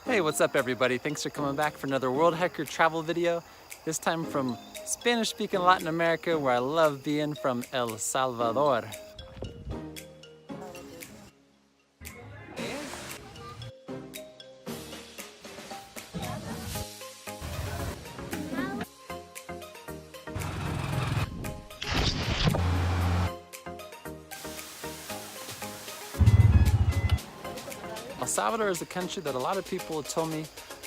Hey, what's up everybody? Thanks for coming back for another World Hiker travel video. This time from Spanish-speaking Latin America, where I love being, from El Salvador. El Salvador is a country that a lot of people have told me,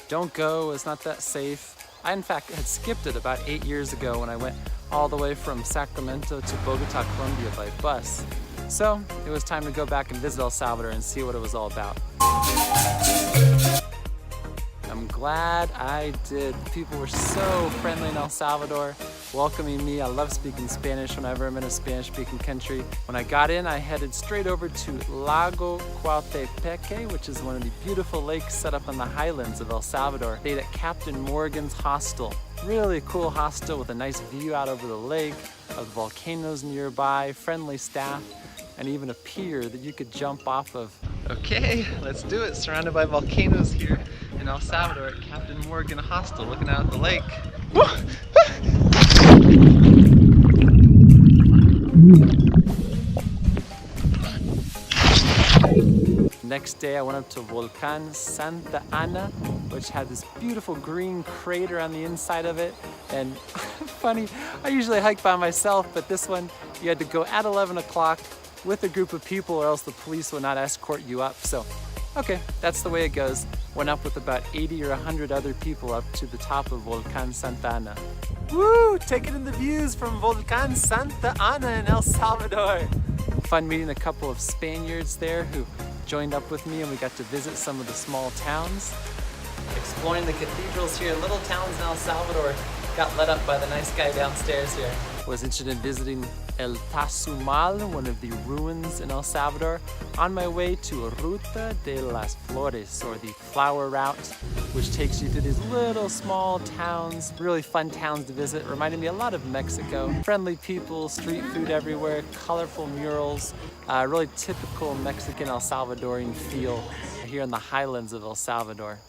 don't go, it's not that safe. I in fact had skipped it about 8 years ago when I went all the way from Sacramento to Bogota, Colombia by bus. So it was time to go back and visit El Salvador and see what it was all about. I'm glad I did. People were so friendly in El Salvador, welcoming me. I love speaking Spanish whenever I'm in a Spanish-speaking country. When I got in, I headed straight over to Lago Coatepeque, which is one of the beautiful lakes set up in the highlands of El Salvador. Stayed at Captain Morgan's hostel. Really cool hostel with a nice view out over the lake, of the volcanoes nearby, friendly staff, and even a pier that you could jump off of. Okay, let's do it. Surrounded by volcanoes here in El Salvador at Captain Morgan Hostel, looking out at the lake. Next day I went up to Volcán Santa Ana, which had this beautiful green crater on the inside of it. And funny, I usually hike by myself, but this one you had to go at 11 o'clock with a group of people or else the police would not escort you up. So, okay, that's the way it goes. Went up with about 80 or 100 other people up to the top of Volcán Santa Ana. Woo! Taking in the views from Volcán Santa Ana in El Salvador. Fun meeting a couple of Spaniards there who joined up with me, and we got to visit some of the small towns. Exploring the cathedrals here, little towns in El Salvador. Got let up by the nice guy downstairs here. Was interested in visiting El Tazumal, one of the ruins in El Salvador, on my way to Ruta de las Flores, or the flower route, which takes you through these little small towns, really fun towns to visit. Reminded me a lot of Mexico. Friendly people, street food everywhere, colorful murals, really typical Mexican El Salvadorian feel here in the highlands of El Salvador.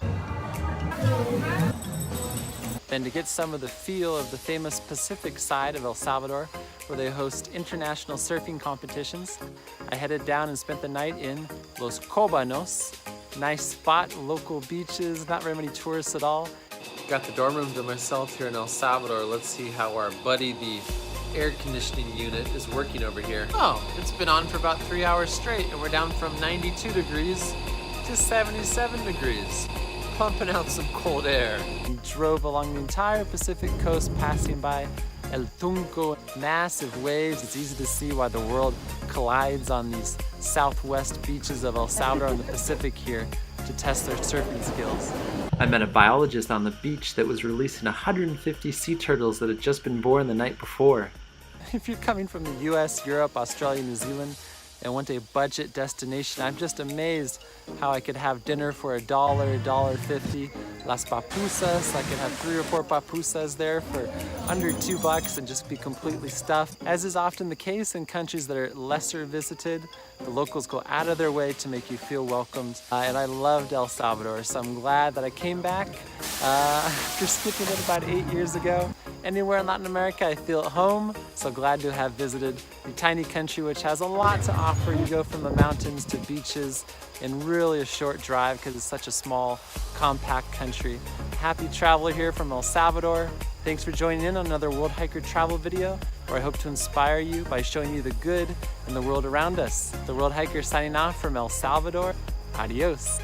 And to get some of the feel of the famous Pacific side of El Salvador, where they host international surfing competitions, I headed down and spent the night in Los Cobanos. Nice spot, local beaches, not very many tourists at all. Got the dorm room to myself here in El Salvador. Let's see how our buddy, the air conditioning unit, is working over here. Oh, it's been on for about 3 hours straight, and we're down from 92 degrees to 77 degrees. Pumping out some cold air. We drove along the entire Pacific coast, passing by El Tunco. Massive waves. It's easy to see why the world collides on these southwest beaches of El Salvador and the Pacific here to test their surfing skills. I met a biologist on the beach that was releasing 150 sea turtles that had just been born the night before. If you're coming from the US, Europe, Australia, New Zealand, and want a budget destination, I'm just amazed how I could have dinner for $1, $1.50. Las papusas, I could have 3 or 4 papusas there for under $2 and just be completely stuffed. As is often the case in countries that are lesser visited, the locals go out of their way to make you feel welcomed. And I loved El Salvador, so I'm glad that I came back after skipping it about 8 years ago. Anywhere in Latin America, I feel at home, so glad to have visited the tiny country which has a lot to offer. You go from the mountains to beaches in really a short drive because it's such a small, compact country. Happy traveler here from El Salvador. Thanks for joining in on another World Hiker travel video, where I hope to inspire you by showing you the good in the world around us. The World Hiker signing off from El Salvador. Adios.